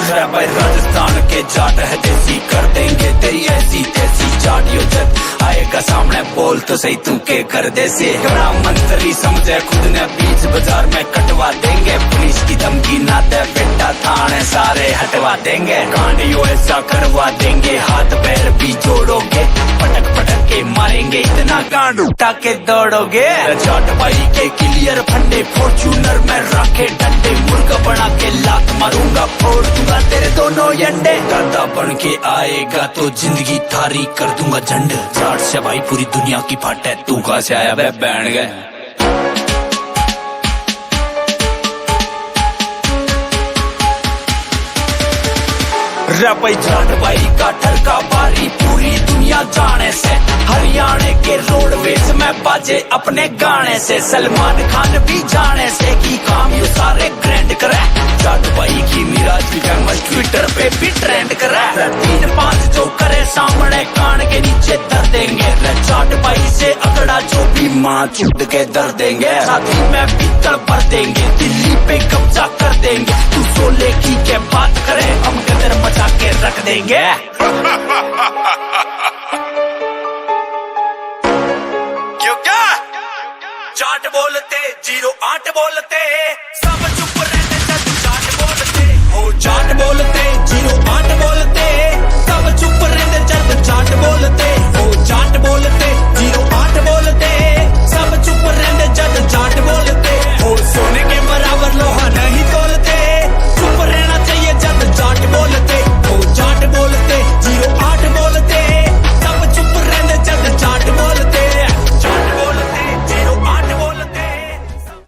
भाई राजस्थान के जाट है देसी, कर देंगे तेरी ऐसी तैसी चाट। यो जब आएगा सामने बोल तो सही तू के कर दे से। बड़ा मंत्री समझे खुद ने, बीच बाजार में कटवा देंगे। पुलिस की धमकी ना दे बेटा, थाने सारे हटवा देंगे। कांड यो ऐसा करवा देंगे, हाथ पैर भी जोड़ोगे। पटक पटक के मारेंगे, इतना गांड उठा के दौड़ोगे। जाट भाई के क्लियर फंडे, फॉर्च्यूनर में रखे डंडे। मुर्गा बना के लात मारूंगा, फोड़ दूंगा तेरे दोनों अंडे। दादा बन के आएगा तो जिंदगी थारी कर दूंगा झंड। जाट से भाई पूरी दुनिया की फाटे, तू कहाँ से आया बे बैठ गए। भाई जाट भाई का ठरका बारी पूरी दुनिया जाने से। हरियाणा के रोडवेज में बाजे अपने गाने से। सलमान खान भी जाने से की काम यू सारे ग्रैंड करे। जाट भाई की मिराज भी फेमस, ट्विटर पे भी ट्रेंड करे। 3-5 जो करे सामने कान के नीचे धर देंगे। जाट भाई से अगड़ा जो भी माँ चुट के धर देंगे। छाती में पित्तल भर देंगे, दिल्ली पे कब्जा कर देंगे। तू सोले की के बात करे, हम गदर मचा के रख देंगे। क्यों क्या जाट बोलते 08 बोलते सब चुप रहे।